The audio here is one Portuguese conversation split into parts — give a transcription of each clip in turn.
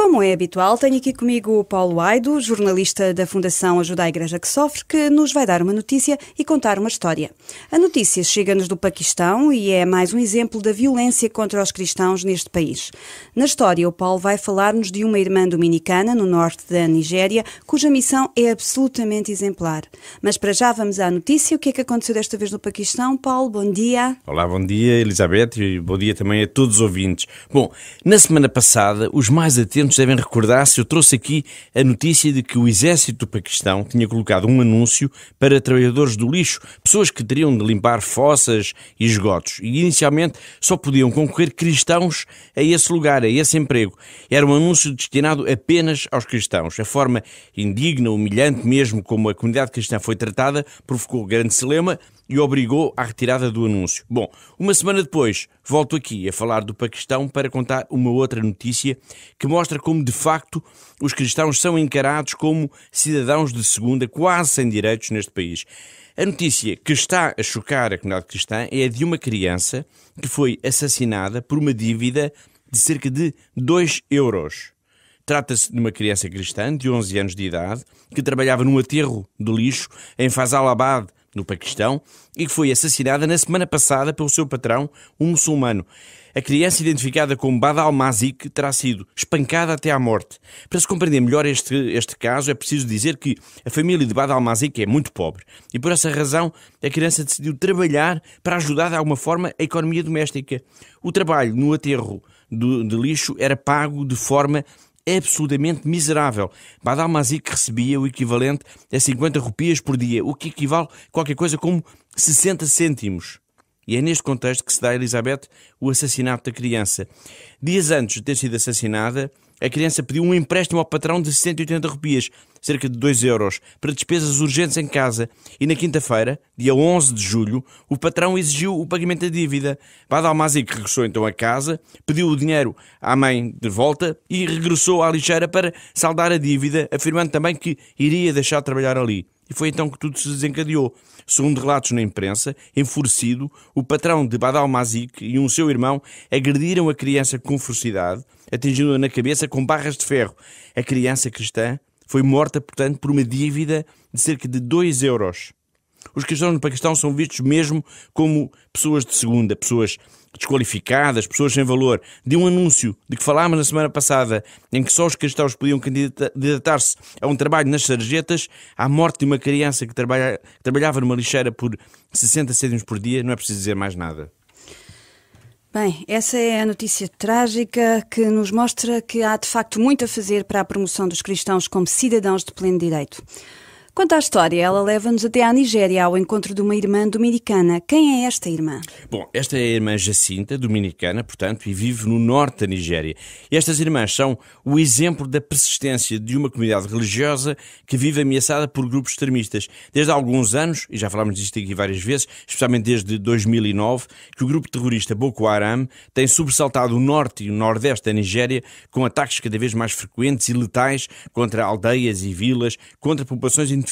Como é habitual, tenho aqui comigo o Paulo Aido, jornalista da Fundação Ajuda a Igreja que Sofre, que nos vai dar uma notícia e contar uma história. A notícia chega-nos do Paquistão e é mais um exemplo da violência contra os cristãos neste país. Na história, o Paulo vai falar-nos de uma irmã dominicana, no norte da Nigéria, cuja missão é absolutamente exemplar. Mas para já vamos à notícia. O que é que aconteceu desta vez no Paquistão? Paulo, bom dia. Olá, bom dia, Elizabeth, e bom dia também a todos os ouvintes. Bom, na semana passada, os mais atentos devem recordar-se, eu trouxe aqui a notícia de que o exército do Paquistão tinha colocado um anúncio para trabalhadores do lixo, pessoas que teriam de limpar fossas e esgotos, e inicialmente só podiam concorrer cristãos a esse lugar, a esse emprego. Era um anúncio destinado apenas aos cristãos. A forma indigna, humilhante mesmo como a comunidade cristã foi tratada, provocou grande celeuma e obrigou à retirada do anúncio. Bom, uma semana depois, volto aqui a falar do Paquistão para contar uma outra notícia que mostra como, de facto, os cristãos são encarados como cidadãos de segunda, quase sem direitos neste país. A notícia que está a chocar a comunidade cristã é a de uma criança que foi assassinada por uma dívida de cerca de 2 euros. Trata-se de uma criança cristã de 11 anos de idade que trabalhava num aterro de lixo em Faisalabad, no Paquistão, e que foi assassinada na semana passada pelo seu patrão, um muçulmano. A criança, identificada como Badal Mazik, terá sido espancada até à morte. Para se compreender melhor este caso, é preciso dizer que a família de Badal Mazik é muito pobre e, por essa razão, a criança decidiu trabalhar para ajudar de alguma forma a economia doméstica. O trabalho no aterro de lixo era pago de forma absolutamente miserável. Badal Mazik recebia o equivalente a 50 rupias por dia, o que equivale a qualquer coisa como 60 cêntimos. E é neste contexto que se dá, Elizabeth, o assassinato da criança. Dias antes de ter sido assassinada, a criança pediu um empréstimo ao patrão de 180 rupias, cerca de 2 euros, para despesas urgentes em casa. E na quinta-feira, dia 11 de julho, o patrão exigiu o pagamento da dívida. Badal Mazik regressou então a casa, pediu o dinheiro à mãe de volta e regressou à lixeira para saldar a dívida, afirmando também que iria deixar de trabalhar ali. E foi então que tudo se desencadeou. Segundo relatos na imprensa, enfurecido, o patrão de Badal Mazik e seu irmão agrediram a criança com ferocidade, atingindo-a na cabeça com barras de ferro. A criança cristã foi morta, portanto, por uma dívida de cerca de 2 euros. Os cristãos no Paquistão são vistos mesmo como pessoas de segunda, pessoas desqualificadas, pessoas sem valor. De um anúncio de que falámos na semana passada, em que só os cristãos podiam candidatar-se a um trabalho nas sarjetas, à morte de uma criança que trabalhava numa lixeira por 60 cêntimos por dia, não é preciso dizer mais nada. Bem, essa é a notícia trágica que nos mostra que há de facto muito a fazer para a promoção dos cristãos como cidadãos de pleno direito. Quanto à história, ela leva-nos até à Nigéria, ao encontro de uma irmã dominicana. Quem é esta irmã? Bom, esta é a irmã Jacinta, dominicana, portanto, e vive no norte da Nigéria. E estas irmãs são o exemplo da persistência de uma comunidade religiosa que vive ameaçada por grupos extremistas. Desde há alguns anos, e já falámos disto aqui várias vezes, especialmente desde 2009, que o grupo terrorista Boko Haram tem sobressaltado o norte e o nordeste da Nigéria com ataques cada vez mais frequentes e letais contra aldeias e vilas, contra populações indefesas.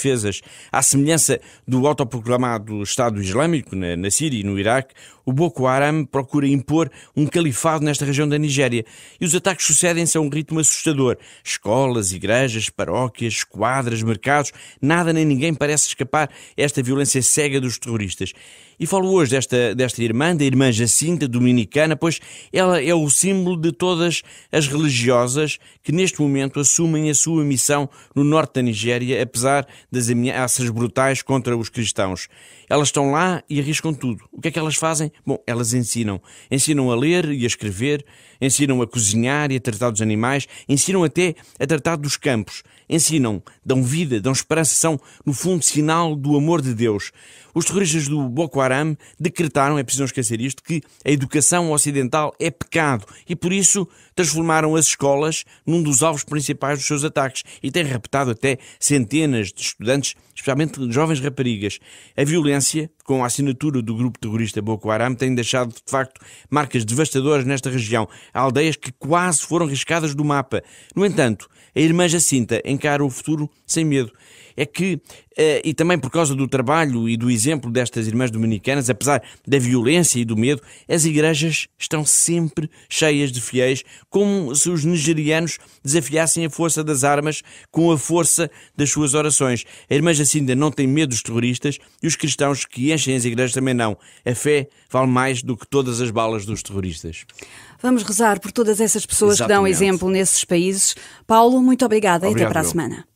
À semelhança do autoproclamado Estado Islâmico na Síria e no Iraque, o Boko Haram procura impor um califado nesta região da Nigéria. E os ataques sucedem-se a um ritmo assustador. Escolas, igrejas, paróquias, esquadras, mercados, nada nem ninguém parece escapar a esta violência cega dos terroristas. E falo hoje desta irmã, da irmã Jacinta, dominicana, pois ela é o símbolo de todas as religiosas que neste momento assumem a sua missão no norte da Nigéria, apesar das ameaças brutais contra os cristãos. Elas estão lá e arriscam tudo. O que é que elas fazem? Bom, elas ensinam. Ensinam a ler e a escrever, ensinam a cozinhar e a tratar dos animais, ensinam até a tratar dos campos. Ensinam, dão vida, dão esperança, são, no fundo, sinal do amor de Deus. Os terroristas do Boko Haram decretaram, é preciso não esquecer isto, que a educação ocidental é pecado e, por isso, transformaram as escolas num dos alvos principais dos seus ataques e têm raptado até centenas de estudantes, especialmente jovens raparigas. A violência, com a assinatura do grupo terrorista Boko Haram, tem deixado, de facto, marcas devastadoras nesta região. Há aldeias que quase foram riscadas do mapa. No entanto, a irmã Jacinta encara o futuro sem medo. é que, e também por causa do trabalho e do exemplo destas irmãs dominicanas, apesar da violência e do medo, as igrejas estão sempre cheias de fiéis, como se os nigerianos desafiassem a força das armas com a força das suas orações. A irmã Jacinda não tem medo dos terroristas e os cristãos que enchem as igrejas também não. A fé vale mais do que todas as balas dos terroristas. Vamos rezar por todas essas pessoas que dão Exatamente. exemplo nesses países. Paulo, muito obrigada e até para a semana.